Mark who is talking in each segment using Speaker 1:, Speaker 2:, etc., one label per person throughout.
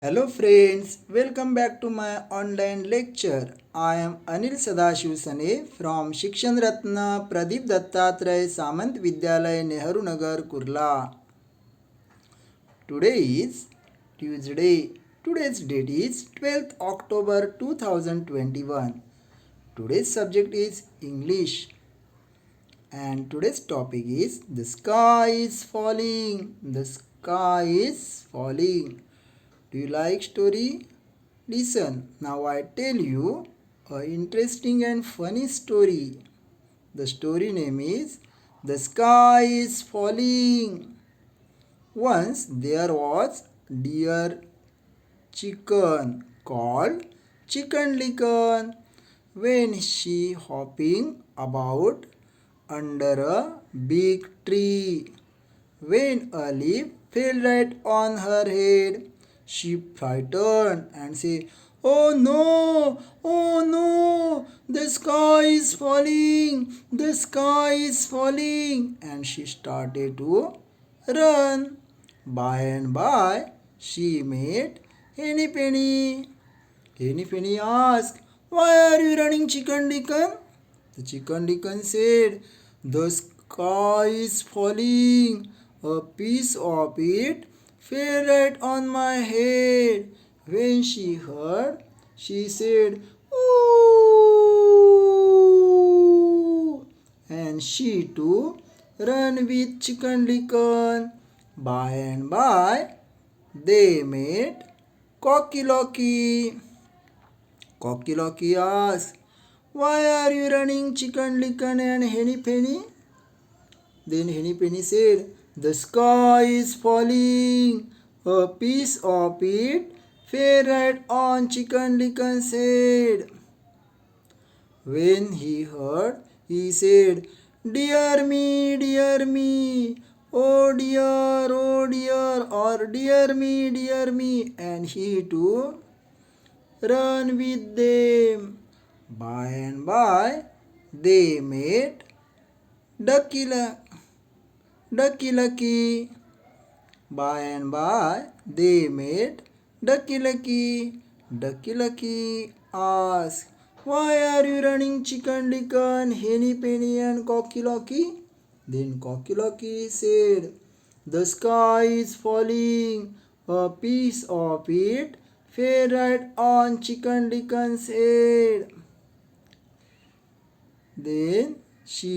Speaker 1: Hello friends, welcome back to my online lecture. I am Anil Sadashiv Sane from Shikshan Ratna Pradeep Dattatray Samant Vidyalay Nehru Nagar Kurla. Today is Tuesday. Today's date is 12th October 2021. Today's subject is English and today's topic is the sky is falling. The sky is falling. Do you like story? Listen, now I tell you a interesting and funny story. The story name is The Sky is Falling. Once there was dear chicken called Chicken Licken. When she hopping about under a big tree. When a leaf fell right on her head, she frightened and said, "Oh no! Oh no! The sky is falling! The sky is falling!" And she started to run. By and by, she met Henny Penny. Henny Penny asked, "Why are you running, Chicken Dickon?" The Chicken Dickon said, "The sky is falling. A piece of it fell right on my head." When she heard, she said, "Ooh!" And she too ran with Chicken Licken. By and by, they met Cocky Locky. Cocky Locky asked, "Why are you running, Chicken Licken and Henny Penny?" Then Henny Penny said, "The sky is falling. A piece of it fell right on Chicken Licken's head." When he heard, he said, dear me, oh dear, or dear me," and he too run with them. By and by, they met Ducky, Ducky Lucky. By and by, they met Ducky Lucky. Ducky Lucky asked, "Why are you running, Chicken Licken, Henny Penny, and Cocky Locky?" Then Cocky Locky said, "The sky is falling. A piece of it fell right on Chicken Licken's head." Then she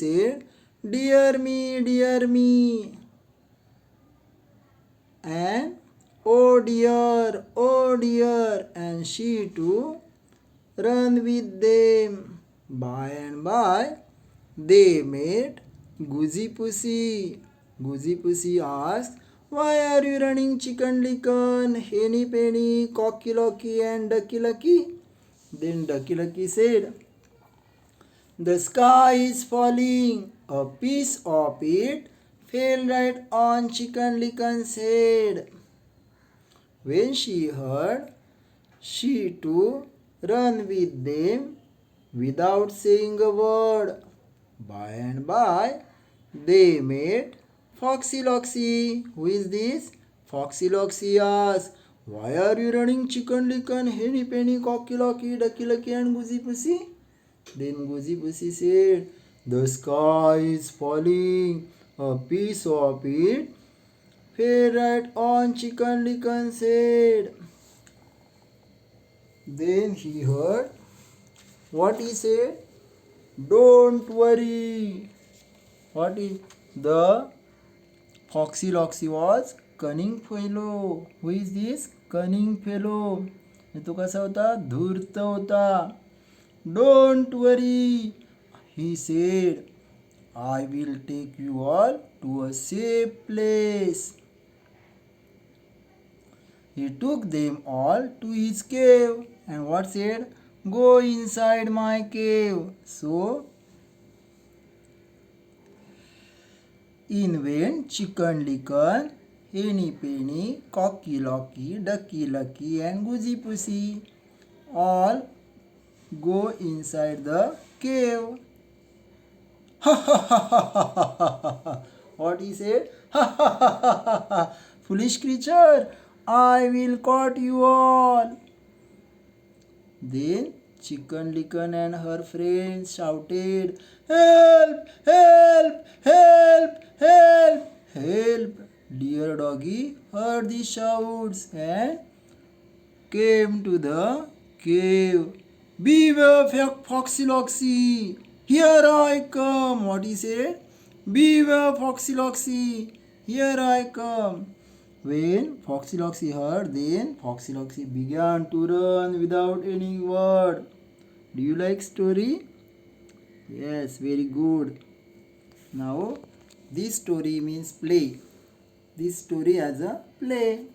Speaker 1: said, dear me, and oh dear, and she too ran with them. By and by, they met Goosey Pussy. Goosey Pussy asked, "Why are you running, Chicken Licken, Henny Penny, Cocky Locky, and Ducky Lucky?" Then Ducky Lucky said, "The sky is falling. A piece of it fell right on Chicken Licken's head." When she heard, she too ran with them without saying a word. By and by, they met Foxy Loxy. "Who is this?" Foxy Loxy asked. "Why are you running, Chicken Licken, Henny Penny, Cocky Locky, Ducky Lucky, and Goosey Pussy?" Then Goosey Pussy said, "The sky is falling. A piece of it fell right on Chicken Licken's head." Then he heard what he said. "Don't worry." What is the Foxy Loxy was cunning fellow. Who is this cunning fellow? तो कसा होता? धूर्त होता. "Don't worry," he said. "I will take you all to a safe place." He took them all to his cave and what said? "Go inside my cave." So, in went Chicken Licken, Henny Penny, Cocky Locky, Ducky Lucky, and Goosey Pussy. All go inside the cave. Ha ha ha ha ha ha ha. What he said? Ha ha ha ha ha ha. "Foolish creature, I will caught you all. Then Chicken Licken and her friends shouted, help, help, help, help, help. Dear doggy heard the shouts and came to the cave. Beware, Foxy Loxy, here I come. What he said? Beware, Foxy Loxy, here I come. When Foxy Loxy heard, then Foxy Loxy began to run without any word. Do you like story? Yes, very good. Now, this story means play. This story as a play.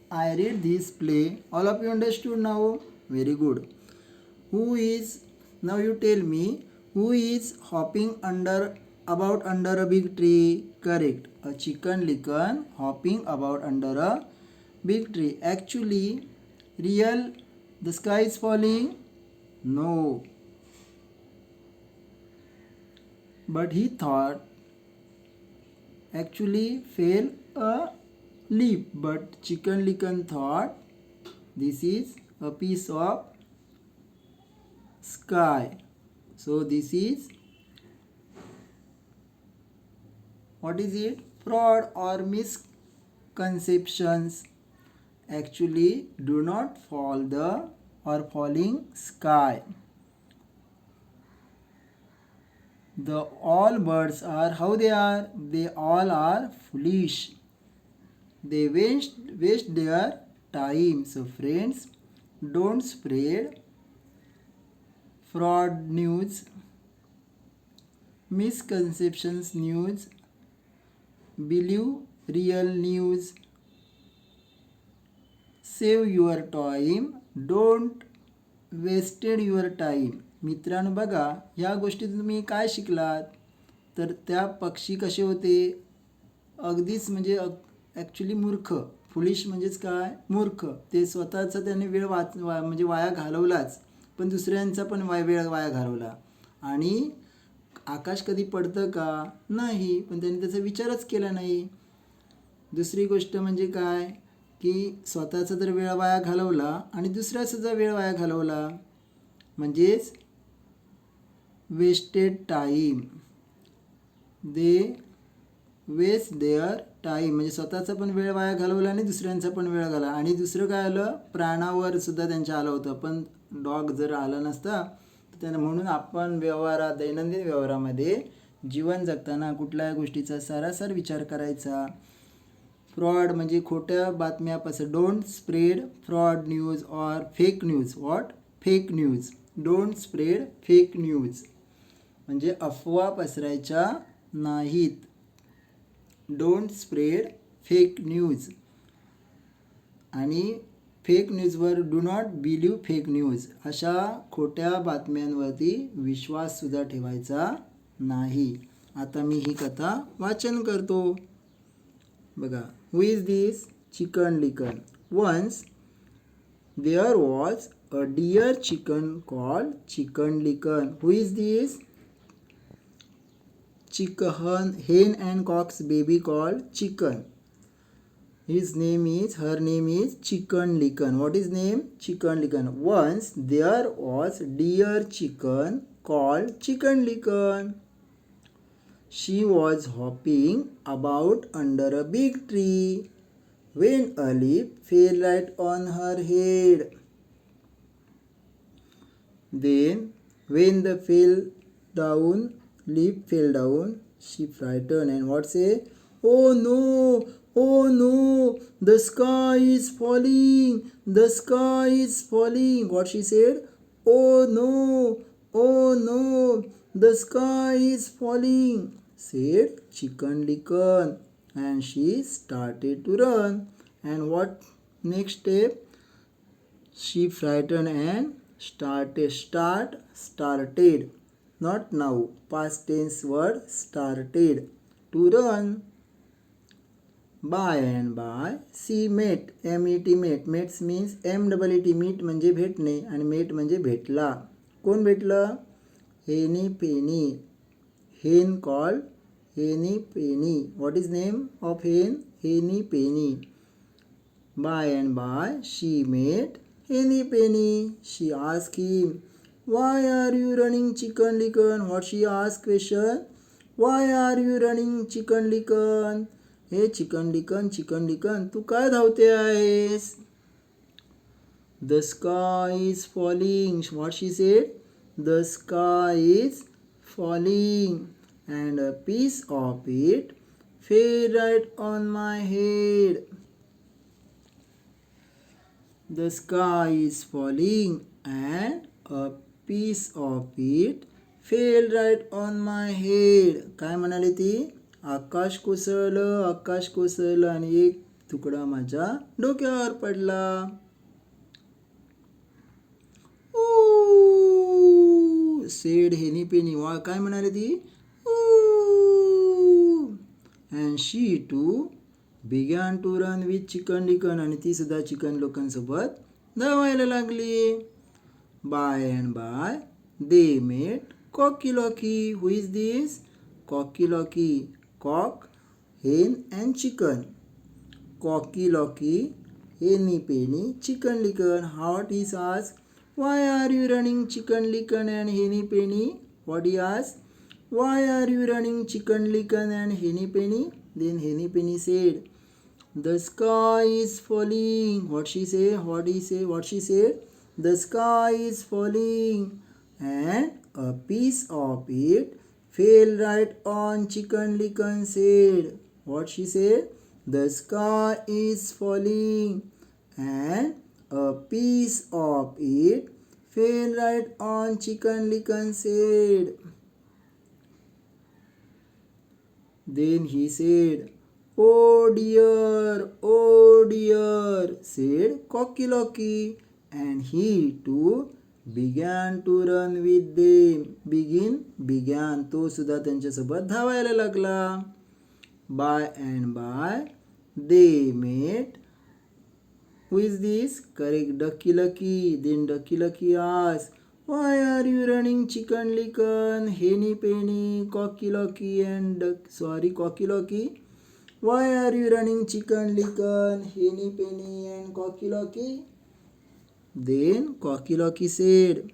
Speaker 1: I read this play. All of you understood now? Very good. Who is, now you tell me, who is hopping under a big tree? Correct. A chicken licken hopping about under a big tree. Actually, real, the sky is falling? No. But he thought actually fell a leaf. But chicken licken thought this is a piece of sky. So this is, what is it? Fraud or misconceptions. Actually do not fall the or falling sky. The all birds are how they are? They all are foolish. They waste their time. So friends, don't spread fraud news, misconceptions news, believe real news. Save your time, don't wasted your time. मित्रांनो बघा, ह्या गोष्टीतून तुम्ही काय शिकलात? तर त्या पक्षी कसे होते? अगदीच म्हणजे ॲक्च्युली मूर्ख. फुलिश म्हणजेच काय? मूर्ख. ते स्वतःचा त्याने वेळ म्हणजे वाया घालवलाच, पण दुसऱ्यांचा पण वेळ वाया घालवला. आणि आकाश कधी पडतं का? नाही, पण त्यांनी त्याचा विचारच केला नाही. दुसरी गोष्ट म्हणजे काय की स्वतःचा तर वेळ वाया घालवला आणि दुसऱ्याचा वेळ वाया घालवला, म्हणजेच wasted time. They waste their time, म्हणजे स्वतःचा पण वेळ वाया घालवला आणि दुसऱ्यांचा पण वेळ घालवला. आणि दुसरं काय आलं? प्राणावर सुद्धा त्यांच्या आलं होतं. पण डॉग जर आला नसता तर त्यांना, म्हणून आपण दैनंदिन व्यवहारामध्ये जीवन जगताना कुठल्याही गोष्टीचा सारासार विचार करायचा. फ्रॉड म्हणजे खोट्या बातम्यापासून, don't spread fraud news or fake news. What? Fake news. Don't spread fake news म्हणजे अफवा पसरायच्या नाहीत. Don't spread fake news. आणि फेक न्यूजवर do not believe fake news. अशा खोट्या बातम्यांवरती विश्वाससुद्धा ठेवायचा नाही. आता मी ही कथा वाचन करतो. बघा, who is this? Chicken Licken. Once there was a dear chicken called Chicken Licken. Who is this? Chicken, hen and cock's baby called Chicken. Her name is Chicken Licken. What is name? Chicken Licken. Once there was dear chicken called Chicken Licken. She was hopping about under a big tree when a leaf fell right on her head. Then, when the leaf fell down, she frightened and what say? Oh no, oh no, the sky is falling, the sky is falling. What she said? Oh no, oh no, the sky is falling, said Chicken Licken. And she started to run. And what next step? She frightened and started, not now, past tense word, started to run. By and by she met, met, met means met, meet म्हणजे भेटणे आणि met म्हणजे भेटला. कोण भेटलं? हेनी पेनी. hen called हेनी पेनी. What is name of hen? हेनी पेनी. By and by, she met Henny Penny. She asked him, "Why are you running, Chicken Licken?" What she asked question? Why are you running, Chicken Licken? हे Chicken Licken तू काय धावते आहेस? The sky is falling. What she said? The sky is falling, and a piece of it fell right on my head. The sky is falling, and a piece of it fell right on my head. काय म्हणाली ती? आकाश कोसळलं आणि एक तुकडा माझ्या डोक्यावर पडला. Said Henny Penny. काय म्हणाली ती? And she too began to run with Chicken Licken. आणि ती सुद्धा चिकन लोकांसोबत धावायला लागली. By and by, they met Cocky Locky. Who is this? Cocky Locky. Cock, hen and chicken. Cocky Locky, Henny Penny, Chicken Licken. What he asked? Why are you running, Chicken Licken and Henny Penny? What he asked? Why are you running, Chicken Licken and Henny Penny? Then Henny Penny said, the sky is falling. What she say? What he say? What she said? The sky is falling, and a piece of it fell right on Chicken Licken's head. What she said? The sky is falling, and a piece of it fell right on Chicken Licken's head. Then he said, oh dear, said Cocky Locky, and he too began to run with them. Began, तो सुद्धा त्यांच्यासोबत धावायला लागला. By and by, they met. Who is this? Correct, Ducky Lucky. Then Ducky Lucky asked, why are you running, Chicken Licken, Henny Penny, Cocky Locky and Cocky Locky? Why are you running, Chicken Licken, Henny Penny and Cocky Locky? Then Cocky Locky said,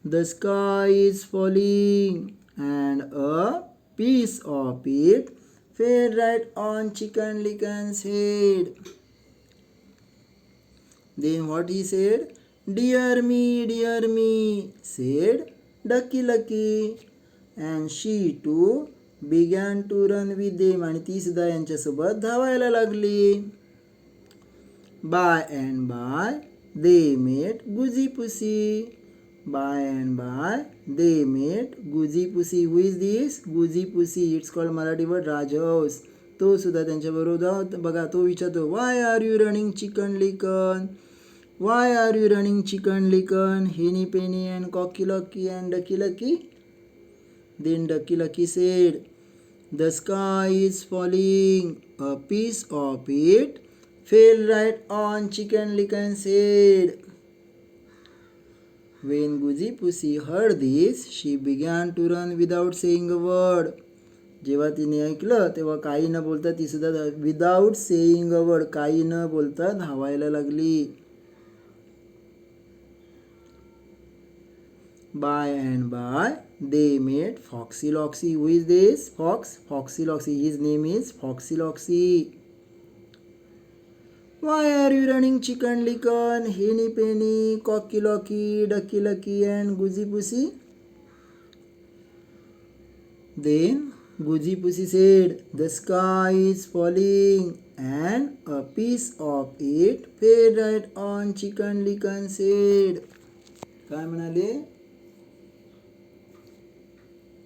Speaker 1: the sky is falling, and a piece of it fell right on Chicken Licken's head. Then what he said? Dear me, said Ducky Lucky, and she too began to run with them. आणि ती सुद्धा यांच्यासोबत धावायला लागली. By and by, they met Goosey Pussy. By and by, they met Goosey Pussy. Who is this? Goosey Pussy. It's called Marathi word Rajhaus. तो सुद्धा त्यांच्याबरोबर बघा, तो विचारतो, why are you running, Chicken Licken? Why are you running, Chicken Licken, Henny Penny and Cocky Locky and Ducky Lucky? Then Ducky Lucky said, the sky is falling, a piece of it fell right on Chicken Licken's head. When Goosey Pussy heard this, she began to run without saying a word. जेव्हा तिने ऐकलं तेव्हा काही न बोलता ती सुद्धा without saying a word, काही न बोलता धावायला लागली. By and by, they met Foxy Loxy. Who is this? Foxy Loxy. His name is Foxy Loxy. Why are you running, Chicken Licken, Henny Penny, Cocky Locky, Ducky Lucky and Goosey Pussy? Then Goosey Pussy said, the sky is falling, and a piece of it fell right on Chicken Licken's head. काय म्हणाले?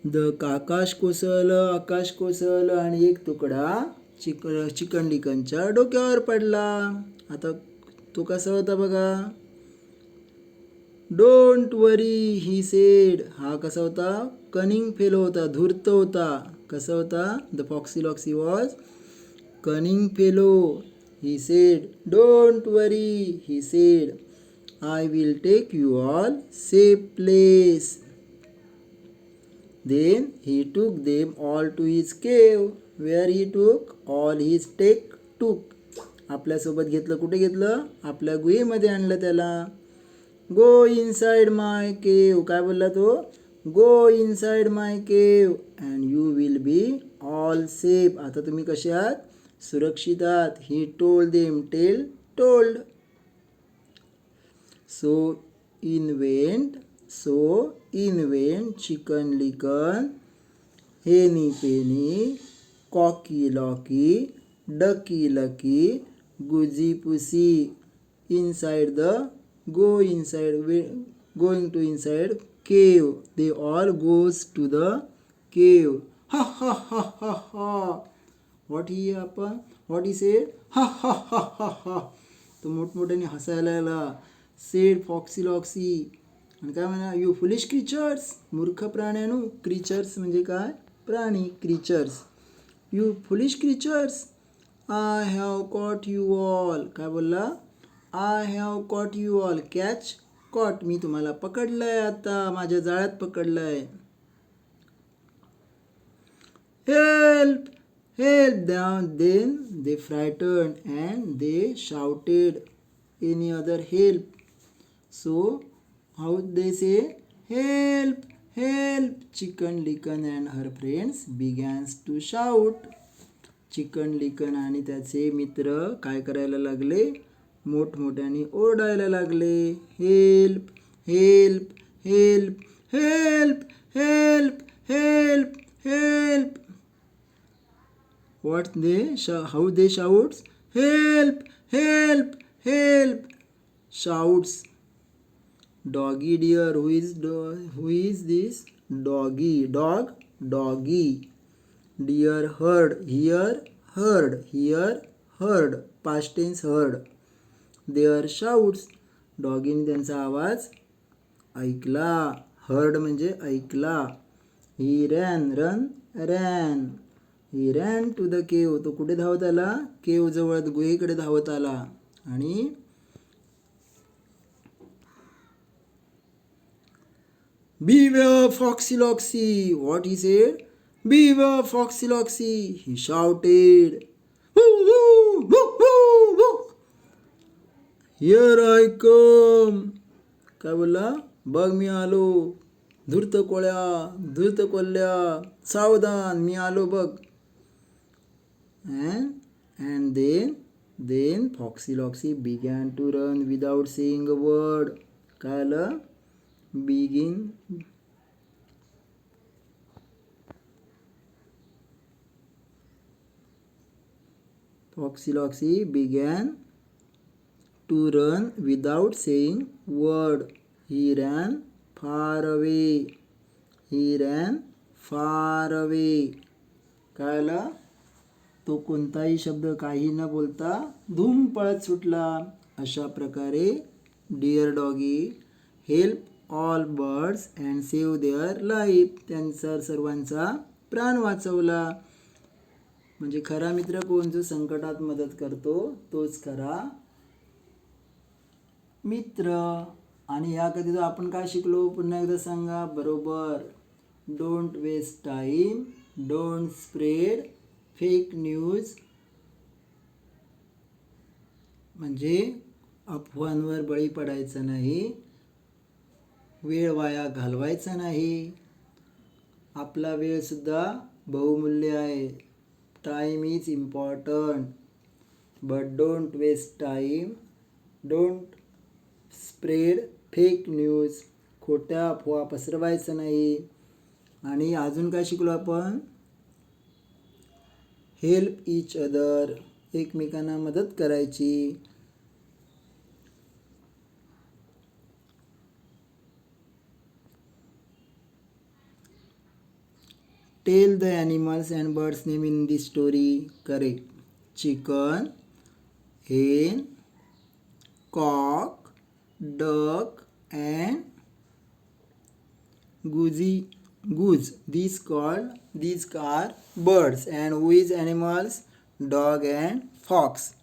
Speaker 1: आकाश कोसळलं आणि एक तुकडा chicken लिकनच्या डोक्यावर पडला. आता तो कसा होता बघा. Don't worry he said. हा कसा होता? कनिंग फेलो होता, धूर्त होता. कसा होता? The Foxy Loxy was cunning fellow. He said, don't worry he said, I will take you all safe place. Then he took them all to his cave, where he took all his took. आपल्यासोबत घेतलं. कुठे घेतलं? आपल्या गुहेमध्ये आणलं त्याला. Go inside my cave. काय बोलला तो? Go inside my cave and you will be all safe. आता तुम्ही कसे आहात? सुरक्षित आहात. He told them. Tell, told. So invent Chicken Licken, Henny Penny, Cocky Locky, Ducky Lucky, Goosey Poosey. Inside the, go inside, going to inside cave. They all goes to the cave. Ha ha ha ha ha. What he happen? What he said? Ha ha ha ha ha. तो मोठमोठ्याने हसायला लागला. Said Foxy Loxy. आणि काय म्हणा? You foolish creatures. मूर्ख प्राण्यांनो. Creatures म्हणजे काय? प्राणी. Creatures. You foolish creatures, I have caught you all. काय बोलला? I have caught you all. Catch, caught. मी तुम्हाला पकडलंय. आता माझ्या जाळ्यात पकडलंय. Help, help. Then they frighten and they shouted any other help. So how they say? Help, help. Chicken Licken and her friends begins to shout. Chicken लिकन आणि त्याचे मित्र काय करायला लागले? मोठमोठ्याने ओरडायला लागले. Help, help, help, help, help, help, help. What they how they shouts? Help, help, help. Shouts. Doggy dear. Who is this? Doggy. Dog, doggy. Dear herd. Here herd. Here herd. Past tense herd. Their shouts. डॉगीने त्यांचा आवाज ऐकला. Heard म्हणजे ऐकला. He ran, run, ran. He ran to the cave. तो कुठे धावत आला? केव जवळ, गुहेकडे धावत आला. आणि Beware Foxy Loxy. What he said? Beware Foxy Loxy. He shouted. Woo, woo, woo, woo, woo. Here I come. काय बोलला? बघ मी आलो. धूर्त कोळ्या, धूर्त कोल्ह्या, सावधान, मी आलो बघ. And then Foxy Loxy began to run without saying a word. काय आलं? Begin. Foxy Loxy began to run without saying word. He ran far away. He ran far away. काय आला? तो कोणताही शब्द काही न बोलता धूम पळत सुटला. अशा प्रकारे dear doggy help all birds and save their life. त्यांचा सर्वांचा प्राण वाचवला. म्हणजे खरा मित्र कोण? जो संकटात मदत करतो तोच खरा मित्र. आणि या कधी आपण काय शिकलो? पुन्हा एकदा सांगा बरोबर. Don't waste time, don't spread fake news. म्हणजे अफवांवर बळी पडायचं नाही, वेळ वाया घालवायचा नाही. आपला वेळसुद्धा बहुमूल्य आहे. Time is important. But don't waste time, don't spread fake news. खोट्या अफवा पसरवायचं नाही. आणि अजून काय शिकलो आपण? Help each other. एकमेकांना मदत करायची. Tell the animals and birds name in this story. Correct. Chicken, hen, cock, duck and goose. These are birds. And who is animals? Dog and fox.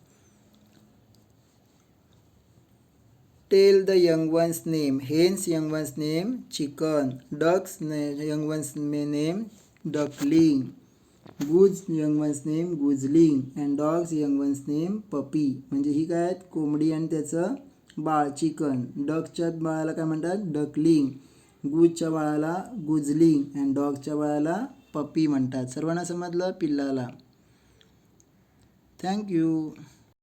Speaker 1: Tell the young one's name. Hen's young one's name chicken. Duck's young one's name duckling. Goose young ones name gosling and dogs young ones name puppy. म्हणजे ही काय आहेत, कोंबडी आणि त्याचं बाळ chicken. डकच्या बाळाला काय म्हणतात, डकलिंग. गुजच्या बाळाला गुजलिंग अँड डॉगच्या बाळाला पपी म्हणतात. सर्वांना समजलं, पिल्लाला. थँक्यू.